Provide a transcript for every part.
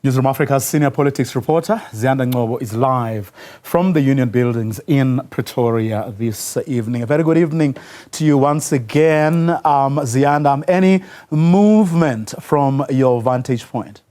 Newzroom Afrika's senior politics reporter, Ziyanda Ngcobo, is live from the Union Buildings in Pretoria this evening. A very good evening to you once again, Ziyanda. Any movement from your vantage point?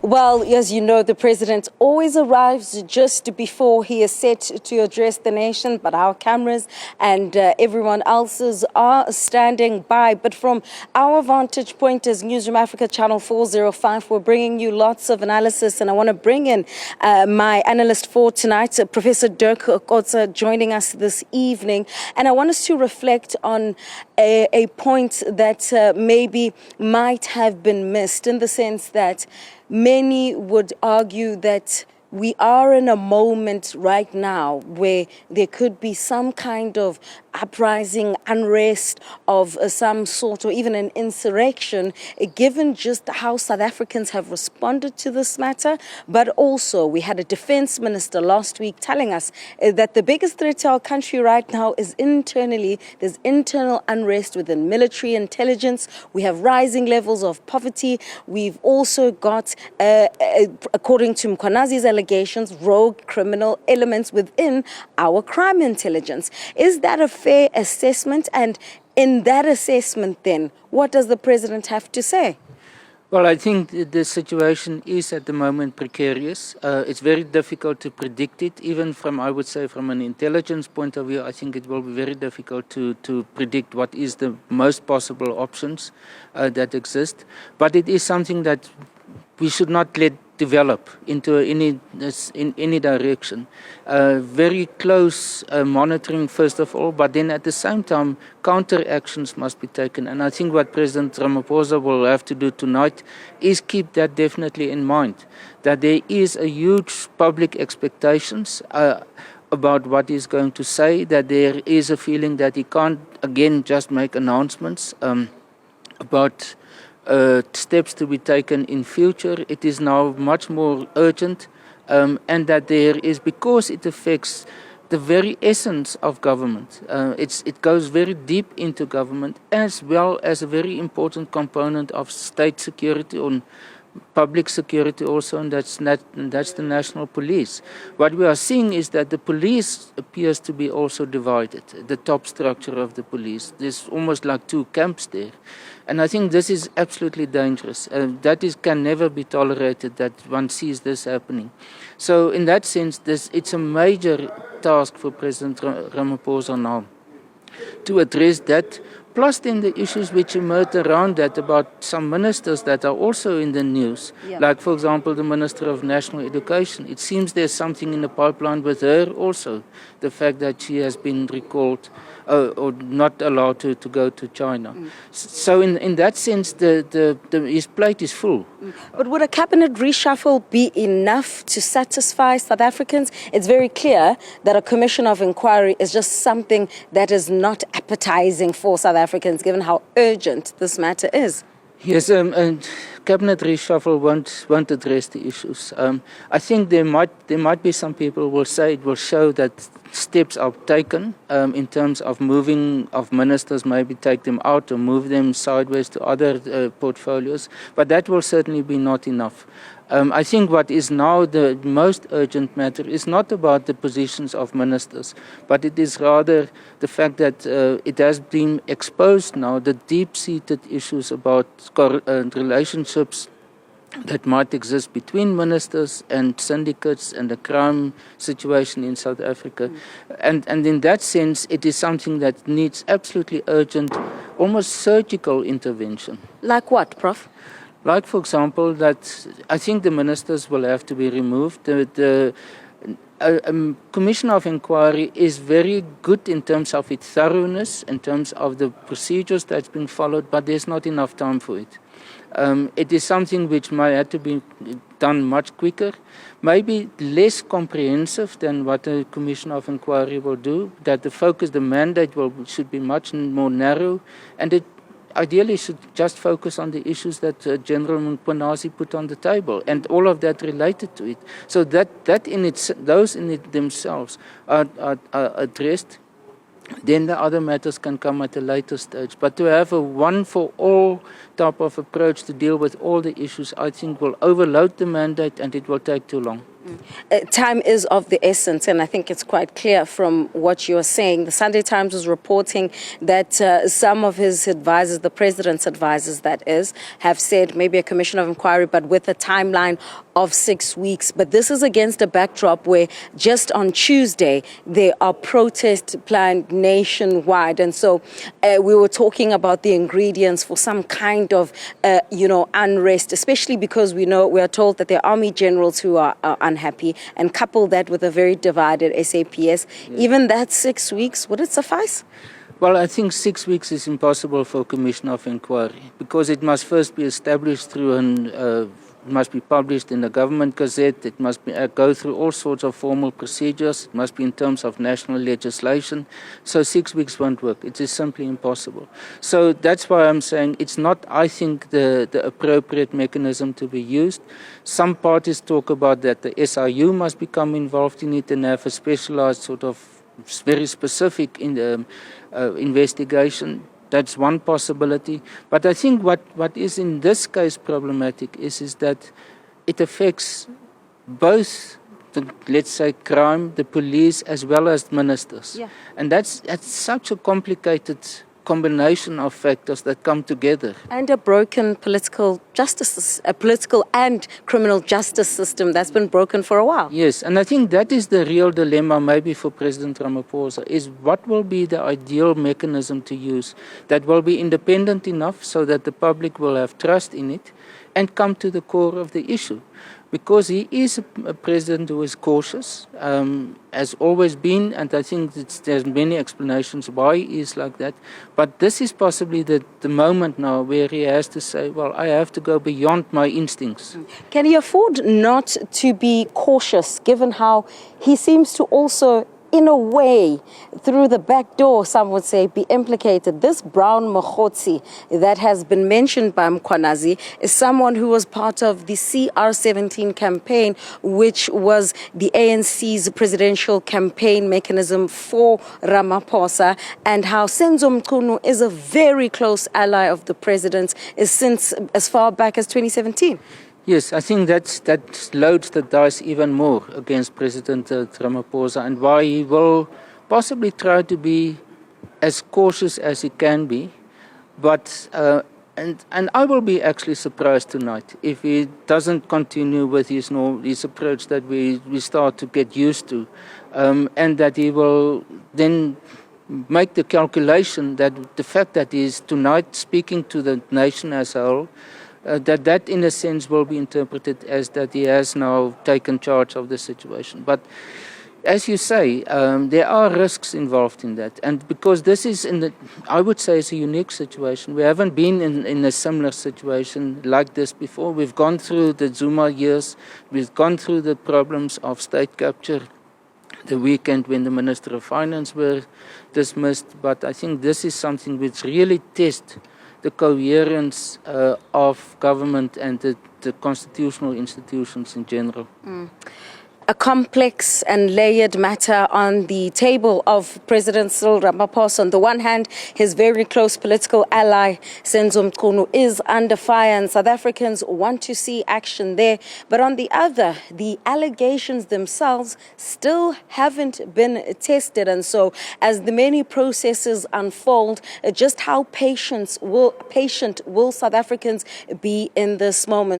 Well, as you know, the president always arrives just before he is set to address the nation, but our cameras and everyone else's are standing by. But from our vantage point as Newzroom Afrika Channel 405, we're bringing you lots of analysis, and I want to bring in my analyst for tonight, Professor Dirk Kotze, joining us this evening. And I want us to reflect on a point that maybe might have been missed, in the sense that many would argue that we are in a moment right now where there could be some kind of uprising, unrest of some sort, or even an insurrection, given just how South Africans have responded to this matter. But also, we had a defense minister last week telling us that the biggest threat to our country right now is internally. There's internal unrest within military intelligence. We have rising levels of poverty. We've also got, according to Mkwanazi's allegations, rogue criminal elements within our crime intelligence. Is that a fair assessment? And in that assessment, then, what does the president have to say? Well, I think the situation is at the moment precarious. It's very difficult to predict it, even from, I would say, from an intelligence point of view. I think it will be very difficult to predict what is the most possible options that exist. But it is something that we should not let develop into in any direction. Very close monitoring, first of all, but then at the same time, counter actions must be taken. And I think what President Ramaphosa will have to do tonight is keep that definitely in mind, that there is a huge public expectations about what he's going to say, that there is a feeling that he can't, again, just make announcements about steps to be taken in future. It is now much more urgent, and that there is, because it affects the very essence of government. It goes very deep into government, as well as a very important component of state security, on public security also, and that's the national police. What we are seeing is that the police appears to be also divided, the top structure of the police. There's almost like two camps there. And I think this is absolutely dangerous. Can never be tolerated, that one sees this happening. So in that sense, it's a major task for President Ramaphosa now to address that, plus then the issues which emerge around that about some ministers that are also in the news, like, for example, the Minister of National Education. It seems there's something in the pipeline with her also, the fact that she has been recalled or not allowed to go to China. So in that sense, his plate is full. But would a cabinet reshuffle be enough to satisfy South Africans? It's very clear that a commission of inquiry is just something that is not appetizing for South Africans, given how urgent this matter is. Yes, and cabinet reshuffle won't address the issues. I think there might be some people who will say it will show that steps are taken in terms of moving of ministers, maybe take them out or move them sideways to other portfolios, but that will certainly be not enough. I think what is now the most urgent matter is not about the positions of ministers, but it is rather the fact that it has been exposed now, the deep-seated issues about relationships that might exist between ministers and syndicates and the crime situation in South Africa. And in that sense, it is something that needs absolutely urgent, almost surgical intervention. Like what, Prof? Like, for example, that I think the ministers will have to be removed. The commission of inquiry is very good in terms of its thoroughness, in terms of the procedures that's been followed, but there's not enough time for it. It is something which might have to be done much quicker, maybe less comprehensive than what a commission of inquiry will do, that the focus, the mandate should be much more narrow, and it ideally should just focus on the issues that General Mkwanazi put on the table, and all of that related to it. So those in it themselves are addressed. then the other matters can come at a later stage. But to have a one-for-all type of approach to deal with all the issues, I think will overload the mandate and it will take too long. Time is of the essence, and I think it's quite clear from what you're saying. The Sunday Times was reporting that some of his advisors, the president's advisors that is, have said maybe a commission of inquiry, but with a timeline of 6 weeks. But this is against a backdrop where just on Tuesday, there are protests planned nationwide. And so we were talking about the ingredients for some kind of, unrest, especially because we are told that there are army generals who are unhappy, and couple that with a very divided SAPS. Yes. Even that 6 weeks, would it suffice? Well, I think 6 weeks is impossible for a commission of inquiry because it must first be established through it must be published in the government gazette. It must be, go through all sorts of formal procedures. It must be in terms of national legislation. So 6 weeks won't work. It is simply impossible. So that's why I'm saying it's not, I think, the appropriate mechanism to be used. Some parties talk about that the SIU must become involved in it and have a specialized sort of very specific investigation. That's one possibility. But I think what is in this case problematic is that it affects both the, let's say, crime, the police, as well as ministers. Yeah. And that's such a complicated combination of factors that come together. And a broken political and criminal justice system that's been broken for a while. Yes, and I think that is the real dilemma maybe for President Ramaphosa, is what will be the ideal mechanism to use that will be independent enough so that the public will have trust in it and come to the core of the issue. Because he is a president who is cautious, has always been, and I think there's many explanations why he is like that. But this is possibly the moment now where he has to say, well, I have to go beyond my instincts. Can he afford not to be cautious, given how he seems to also, in a way, through the back door, some would say, be implicated? This Brown Mokgotsi that has been mentioned by Mkhwanazi is someone who was part of the CR17 campaign, which was the ANC's presidential campaign mechanism for Ramaphosa, and how Senzo Mchunu is a very close ally of the president since as far back as 2017. Yes, I think that loads the dice even more against President Ramaphosa, and why he will possibly try to be as cautious as he can be. But and I will be actually surprised tonight if he doesn't continue with his approach that we start to get used to, and that he will then make the calculation that the fact that he is tonight speaking to the nation as a whole, that in a sense will be interpreted as that he has now taken charge of the situation. But as you say, there are risks involved in that. And because this is, I would say, it's a unique situation. We haven't been in a similar situation like this before. We've gone through the Zuma years. We've gone through the problems of state capture, the weekend when the Minister of Finance were dismissed. But I think this is something which really tests the coherence of government and the constitutional institutions in general. A complex and layered matter on the table of President Cyril Ramaphosa. On the one hand, his very close political ally, Senzo Mchunu, is under fire, and South Africans want to see action there. But on the other, the allegations themselves still haven't been tested. And so as the many processes unfold, just how patient will South Africans be in this moment?